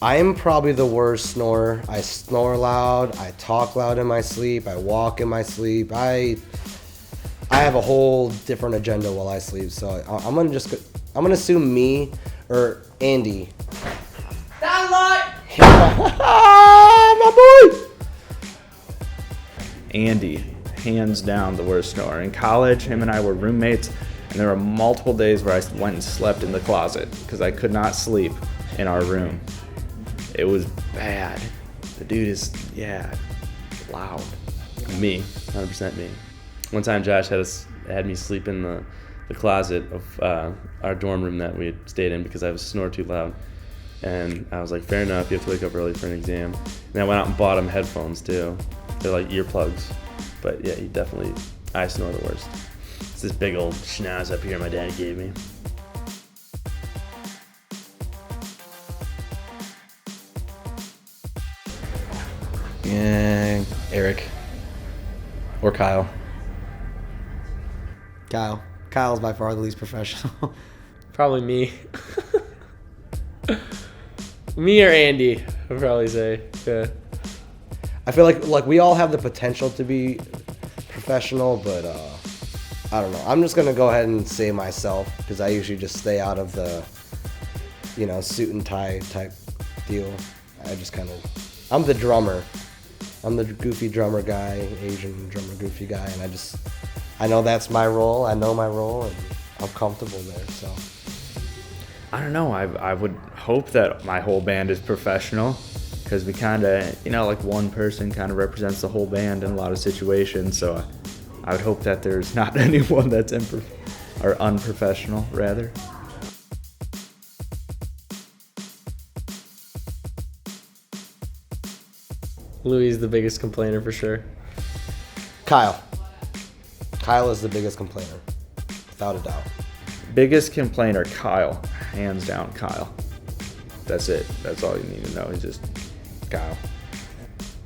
I am probably the worst snorer. I snore loud, I talk loud in my sleep, I walk in my sleep. I have a whole different agenda while I sleep, so I'm gonna assume me or Andy. Downlight! My boy! Andy, hands down the worst snorer. In college, him and I were roommates, and there were multiple days where I went and slept in the closet because I could not sleep in our room. It was bad. The dude is, loud. Me, 100% me. One time Josh had me sleep in the closet of our dorm room that we had stayed in because I was snoring too loud. And I was like, fair enough, you have to wake up early for an exam. And I went out and bought him headphones too. They're like earplugs. But yeah, I snore the worst. It's this big old schnoz up here my dad gave me. Yeah, Eric. Or Kyle. Kyle. Kyle's by far the least professional. Probably me. Me or Andy, I'd probably say. Yeah. I feel like we all have the potential to be professional, but I don't know. I'm just gonna go ahead and say myself because I usually just stay out of the, suit and tie type deal. I'm the drummer. I'm the goofy drummer guy, Asian drummer goofy guy, and I know that's my role. I know my role, and I'm comfortable there. So I don't know. I would hope that my whole band is professional because we kind of, like one person kind of represents the whole band in a lot of situations. So I would hope that there's not anyone that's or unprofessional, rather. Louis is the biggest complainer for sure. Kyle is the biggest complainer, without a doubt. Biggest complainer, Kyle. Hands down, Kyle. That's it. That's all you need to know. He's just Kyle.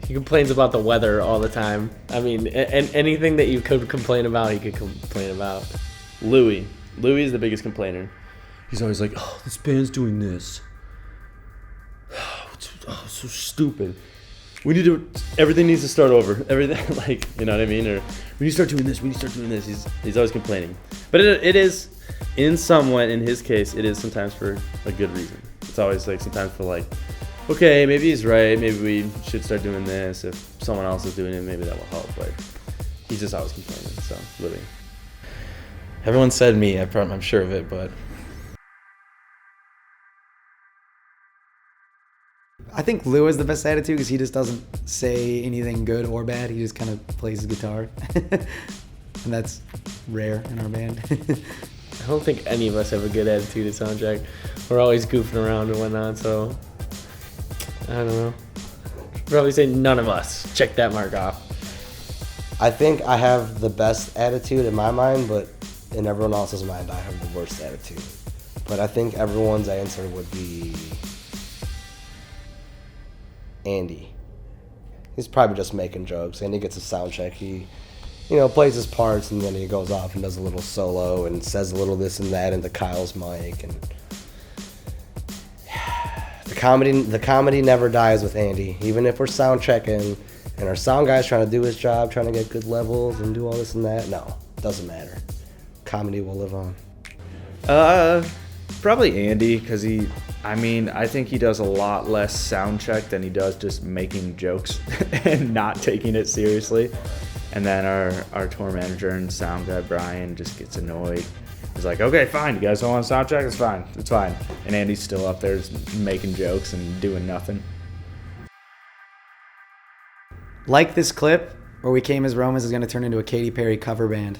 He complains about the weather all the time. I mean, and anything that you could complain about, he could complain about. Louis is the biggest complainer. He's always like, oh, this band's doing this. Oh, it's so stupid. Everything needs to start over. Everything, you know what I mean? Or we need to start doing this. He's always complaining. But it is, in his case, it is sometimes for a good reason. It's always sometimes for okay, maybe he's right. Maybe we should start doing this. If someone else is doing it, maybe that will help. But he's just always complaining. So, Louis. Everyone said me, I'm sure of it, but I think Lou has the best attitude because he just doesn't say anything good or bad. He just kind of plays his guitar. And that's rare in our band. I don't think any of us have a good attitude at soundcheck. We're always goofing around and whatnot, so I don't know. Probably say none of us. Check that mark off. I think I have the best attitude in my mind, but in everyone else's mind, I have the worst attitude. But I think everyone's answer would be Andy. He's probably just making jokes. Andy gets a sound check. He, plays his parts, and then he goes off and does a little solo and says a little this and that into Kyle's mic. And the comedy never dies with Andy. Even if we're sound checking and our sound guy's trying to do his job, trying to get good levels and do all this and that, no, doesn't matter. Comedy will live on. Probably Andy, because I think he does a lot less sound check than he does just making jokes and not taking it seriously. And then our tour manager and sound guy, Brian, just gets annoyed. He's like, okay, fine, you guys don't want to sound check? It's fine. And Andy's still up there just making jokes and doing nothing. Like this clip, Where We Came as Romans is going to turn into a Katy Perry cover band.